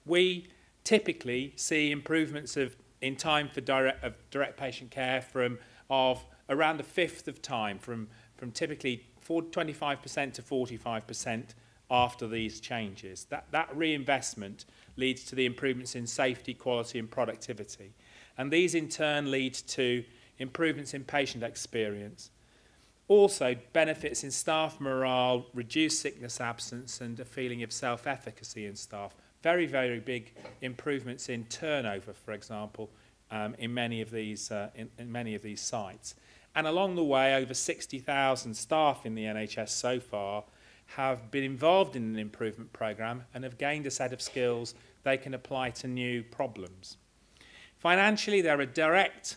We typically see improvements in time for direct patient care of around a fifth of time, from typically 25% to 45% after these changes. That reinvestment leads to the improvements in safety, quality and productivity. And these in turn lead to improvements in patient experience. Also benefits in staff morale, reduced sickness absence and a feeling of self-efficacy in staff. Very, very big improvements in turnover, for example, in many of these sites. And along the way, over 60,000 staff in the NHS so far have been involved in an improvement programme and have gained a set of skills they can apply to new problems. Financially, there are direct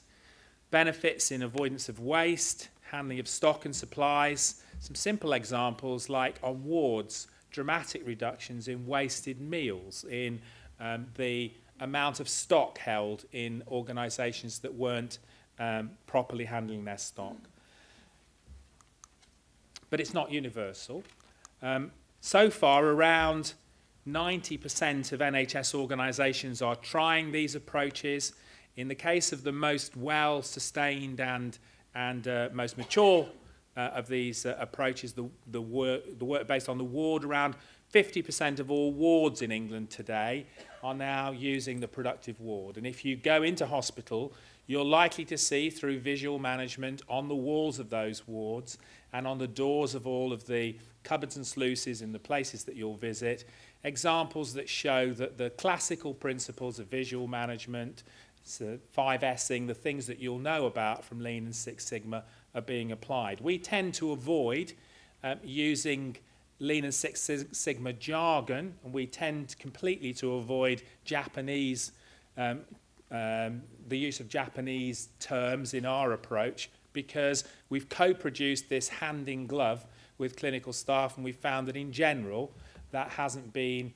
benefits in avoidance of waste, handling of stock and supplies. Some simple examples like on wards, dramatic reductions in wasted meals, in the amount of stock held in organisations that weren't properly handling their stock. But it's not universal. So far, around 90% of NHS organisations are trying these approaches. In the case of the most well-sustained and most mature of these approaches, the work based on the ward, around 50% of all wards in England today are now using the productive ward. And if you go into hospital, you're likely to see through visual management on the walls of those wards and on the doors of all of the cupboards and sluices in the places that you'll visit, examples that show that the classical principles of visual management, so 5S'ing, the things that you'll know about from Lean and Six Sigma, are being applied. We tend to avoid using Lean and Six Sigma jargon, and we tend completely to avoid Japanese, the use of Japanese terms in our approach, because we've co-produced this hand in glove with clinical staff, and we've found that in general that hasn't been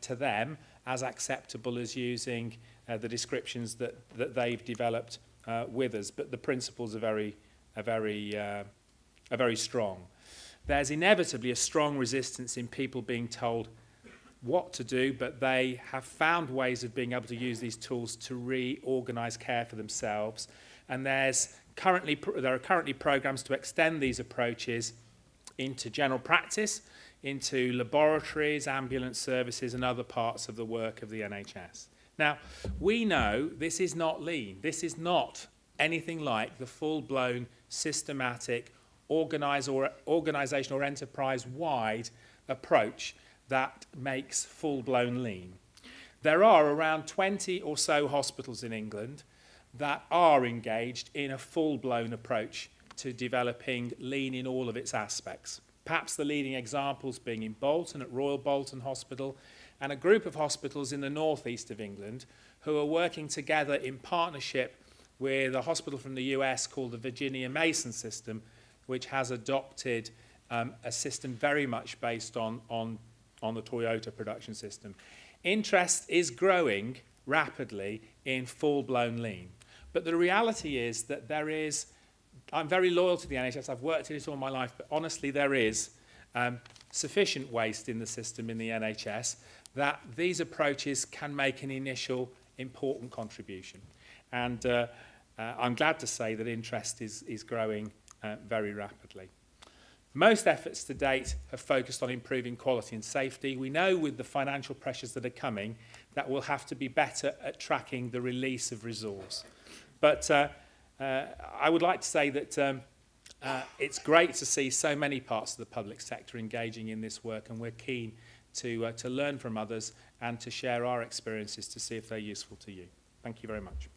to them as acceptable as using the descriptions that they've developed with us. But the principles are very strong. There's inevitably a strong resistance in people being told what to do, but they have found ways of being able to use these tools to reorganize care for themselves. And there are currently programs to extend these approaches into general practice, into laboratories, ambulance services and other parts of the work of the NHS. Now, we know this is not lean. This is not anything like the full-blown, systematic, organisation or enterprise-wide approach that makes full-blown lean. There are around 20 or so hospitals in England that are engaged in a full-blown approach to developing lean in all of its aspects. Perhaps the leading examples being in Bolton at Royal Bolton Hospital, and a group of hospitals in the northeast of England who are working together in partnership with a hospital from the US called the Virginia Mason system, which has adopted a system very much based on the Toyota production system. Interest is growing rapidly in full-blown lean. But the reality is that I'm very loyal to the NHS, I've worked in it all my life, but honestly there is sufficient waste in the system in the NHS that these approaches can make an initial important contribution. And I'm glad to say that interest is growing very rapidly. Most efforts to date have focused on improving quality and safety. We know with the financial pressures that are coming that we'll have to be better at tracking the release of resource. But I would like to say that it's great to see so many parts of the public sector engaging in this work, and we're keen to learn from others and to share our experiences to see if they're useful to you. Thank you very much.